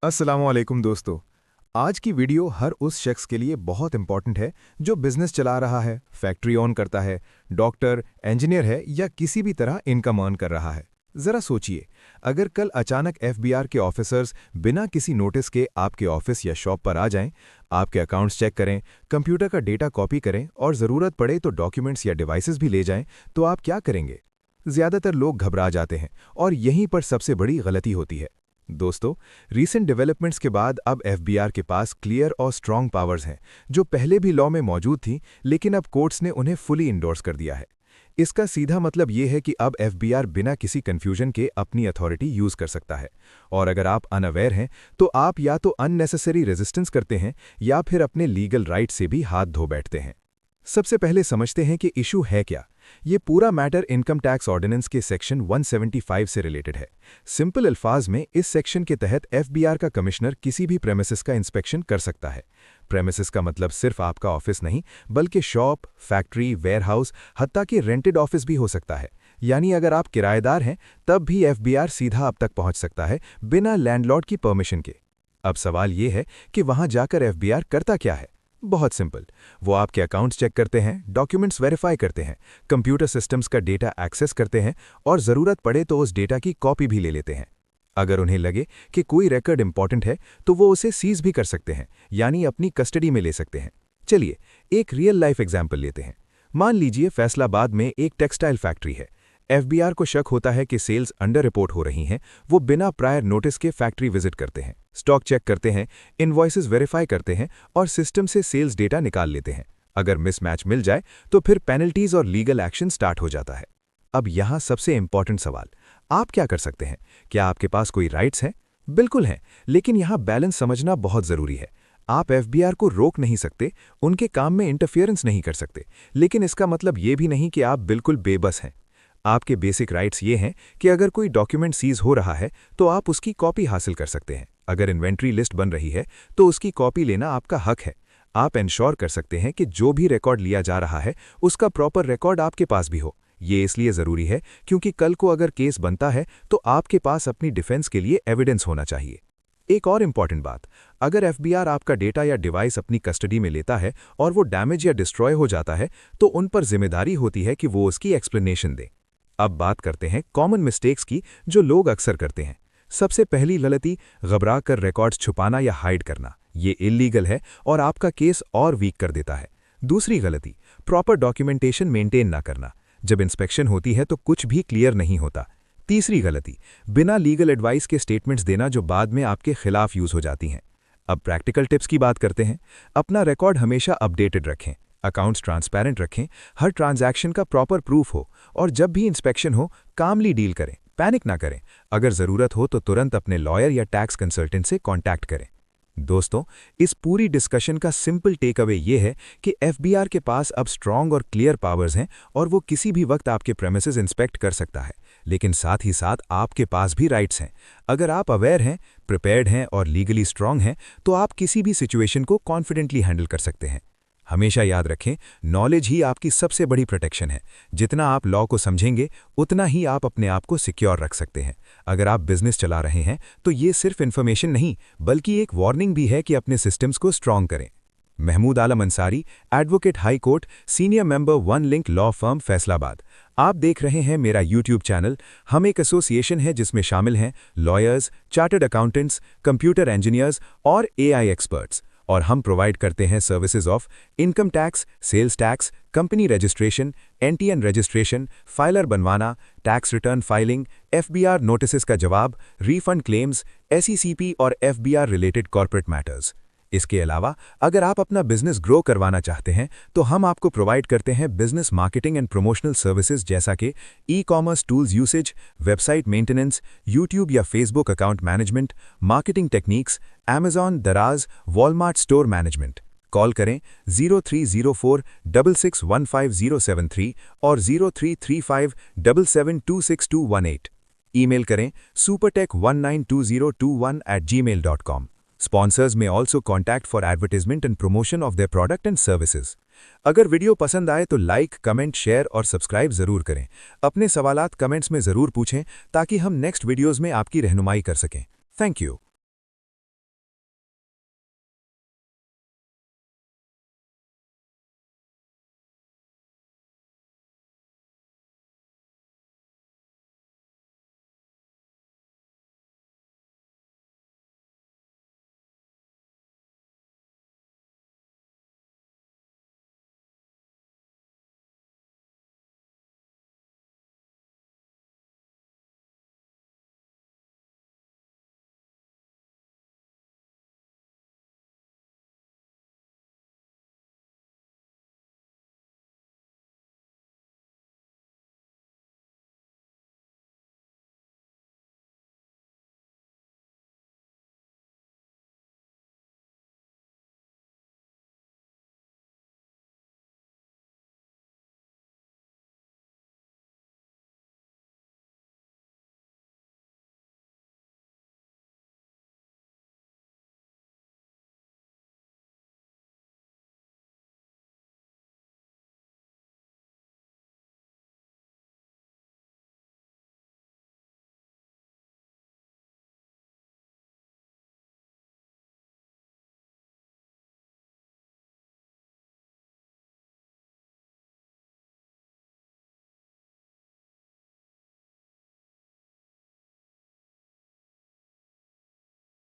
अस्सलामुअलैकुम दोस्तों। आज की वीडियो हर उस शख्स के लिए बहुत इंपॉर्टेंट है जो बिजनेस चला रहा है, फैक्ट्री ऑन करता है, डॉक्टर, इंजीनियर है या किसी भी तरह इनकम अर्न कर रहा है। जरा सोचिए, अगर कल अचानक एफबीआर के ऑफिसर्स बिना किसी नोटिस के आपके ऑफिस या शॉप पर आ जाएं, आपके अकाउंट्स चेक करें, कंप्यूटर का डेटा कॉपी करें और ज़रूरत पड़े तो डॉक्यूमेंट्स या डिवाइसेस भी ले जाएं, तो आप क्या करेंगे? ज़्यादातर लोग घबरा जाते हैं और यहीं पर सबसे बड़ी गलती होती है। दोस्तों, रीसेंट डेवलपमेंट्स के बाद अब एफबीआर के पास क्लियर और स्ट्रॉन्ग पावर्स हैं, जो पहले भी लॉ में मौजूद थी, लेकिन अब कोर्ट्स ने उन्हें फुली इंडोर्स कर दिया है। इसका सीधा मतलब ये है कि अब एफबीआर बिना किसी कंफ्यूजन के अपनी अथॉरिटी यूज कर सकता है। और अगर आप अनअवेयर हैं, तो आप या तो अननेसेसरी रेजिस्टेंस करते हैं या फिर अपने लीगल राइट से भी हाथ धो बैठते हैं। सबसे पहले समझते हैं कि इशू है क्या। ये पूरा मैटर इनकम टैक्स ऑर्डिनेंस के सेक्शन 175 से रिलेटेड है। सिंपल अल्फाज में इस सेक्शन के तहत एफबीआर का कमिश्नर किसी भी प्रेमिसेस का इंस्पेक्शन कर सकता है। प्रेमिसेस का मतलब सिर्फ आपका ऑफिस नहीं, बल्कि शॉप, फैक्ट्री, वेयरहाउस, हत्ता कि रेंटेड ऑफिस भी हो सकता है। यानी अगर आप किराएदार हैं, तब भी एफबीआर सीधा आप तक पहुंच सकता है, बिना लैंडलॉर्ड की परमिशन के। अब सवाल ये है कि वहां जाकर एफबीआर करता क्या है। बहुत सिंपल, वो आपके अकाउंट्स चेक करते हैं, डॉक्यूमेंट्स वेरीफाई करते हैं, कंप्यूटर सिस्टम्स का डेटा एक्सेस करते हैं और ज़रूरत पड़े तो उस डेटा की कॉपी भी ले लेते हैं। अगर उन्हें लगे कि कोई रिकॉर्ड इंपॉर्टेंट है, तो वो उसे सीज भी कर सकते हैं, यानी अपनी कस्टडी में ले सकते हैं। चलिए एक रियल लाइफ एग्जाम्पल लेते हैं। मान लीजिए फैसलाबाद में एक टेक्सटाइल फैक्ट्री है। एफबीआर को शक होता है कि सेल्स अंडर रिपोर्ट हो रही हैं। वो बिना प्रायर नोटिस के फैक्ट्री विजिट करते हैं, स्टॉक चेक करते हैं, इनवॉइसेस वेरीफाई करते हैं और सिस्टम से सेल्स डेटा निकाल लेते हैं। अगर मिसमैच मिल जाए तो फिर पेनल्टीज और लीगल एक्शन स्टार्ट हो जाता है। अब यहाँ सबसे इंपॉर्टेंट सवाल, आप क्या कर सकते हैं? क्या आपके पास कोई राइट्स हैं? बिल्कुल हैं, लेकिन यहाँ बैलेंस समझना बहुत ज़रूरी है। आप एफबीआर को रोक नहीं सकते, उनके काम में इंटरफियरेंस नहीं कर सकते, लेकिन इसका मतलब ये भी नहीं कि आप बिल्कुल बेबस हैं। आपके बेसिक राइट्स ये हैं कि अगर कोई डॉक्यूमेंट सीज हो रहा है तो आप उसकी कॉपी हासिल कर सकते हैं। अगर इन्वेंट्री लिस्ट बन रही है तो उसकी कॉपी लेना आपका हक है। आप इंश्योर कर सकते हैं कि जो भी रिकॉर्ड लिया जा रहा है उसका प्रॉपर रिकॉर्ड आपके पास भी हो। ये इसलिए ज़रूरी है क्योंकि कल को अगर केस बनता है तो आपके पास अपनी डिफेंस के लिए एविडेंस होना चाहिए। एक और इम्पॉर्टेंट बात, अगर एफबीआर आपका डेटा या डिवाइस अपनी कस्टडी में लेता है और वो डैमेज या डिस्ट्रॉय हो जाता है, तो उन पर जिम्मेदारी होती है कि वो उसकी एक्सप्लेनेशन दे। अब बात करते हैं कॉमन मिस्टेक्स की जो लोग अक्सर करते हैं। सबसे पहली गलती, घबरा कर रिकॉर्ड्स छुपाना या हाइड करना। ये इल्लीगल है और आपका केस और वीक कर देता है। दूसरी गलती, प्रॉपर डॉक्यूमेंटेशन मेंटेन ना करना। जब इंस्पेक्शन होती है तो कुछ भी क्लियर नहीं होता। तीसरी गलती, बिना लीगल एडवाइस के स्टेटमेंट्स देना जो बाद में आपके खिलाफ यूज हो जाती हैं। अब प्रैक्टिकल टिप्स की बात करते हैं। अपना रिकॉर्ड हमेशा अपडेटेड रखें, अकाउंट्स ट्रांसपेरेंट रखें, हर ट्रांजैक्शन का प्रॉपर प्रूफ हो और जब भी इंस्पेक्शन हो कामली डील करें, पैनिक ना करें। अगर ज़रूरत हो तो तुरंत अपने लॉयर या टैक्स कंसल्टेंट से कॉन्टैक्ट करें। दोस्तों, इस पूरी डिस्कशन का सिंपल टेक अवे ये है कि एफबीआर के पास अब स्ट्रॉन्ग और क्लियर पावर्स हैं और वो किसी भी वक्त आपके प्रेमिसेस इंस्पेक्ट कर सकता है, लेकिन साथ ही साथ आपके पास भी राइट्स हैं। अगर आप अवेयर हैं, प्रिपेयर्ड हैं और लीगली स्ट्रॉन्ग हैं, तो आप किसी भी सिचुएशन को कॉन्फिडेंटली हैंडल कर सकते हैं। हमेशा याद रखें, नॉलेज ही आपकी सबसे बड़ी प्रोटेक्शन है। जितना आप लॉ को समझेंगे, उतना ही आप अपने आप को सिक्योर रख सकते हैं। अगर आप बिजनेस चला रहे हैं तो ये सिर्फ इन्फॉर्मेशन नहीं, बल्कि एक वार्निंग भी है कि अपने सिस्टम्स को स्ट्रॉन्ग करें। Mahmood Alam Ansari, advocate high court, senior member one link law firm Faisalabad. आप देख रहे हैं मेरा यूट्यूब चैनल। हम एक एसोसिएशन है जिसमें शामिल हैं lawyers, chartered accountants, computer engineers और एआई एक्सपर्ट्स, और हम प्रोवाइड करते हैं services of income tax, sales tax, company registration, NTN registration, filer बनवाना, tax return filing, FBR notices का जवाब, रीफंड क्लेम्स, एसईसीपी और एफबीआर रिलेटेड कॉर्पोरेट मैटर्स। इसके अलावा अगर आप अपना बिजनेस ग्रो करवाना चाहते हैं तो हम आपको प्रोवाइड करते हैं business marketing and promotional services जैसा कि e commerce tools usage, website maintenance, YouTube या Facebook account management, marketing techniques, Amazon, दराज, वॉलमार्ट स्टोर मैनेजमेंट। कॉल करें 0304661507 और 033577262218। ईमेल करें supertech192021@gmail.com। Sponsors may also contact for advertisement and promotion of their product and services. अगर video पसंद आए तो like, comment, share और सब्सक्राइब जरूर करें। अपने सवालात कमेंट्स में जरूर पूछें ताकि हम नेक्स्ट वीडियोस में आपकी रहनुमाई कर सकें। Thank you.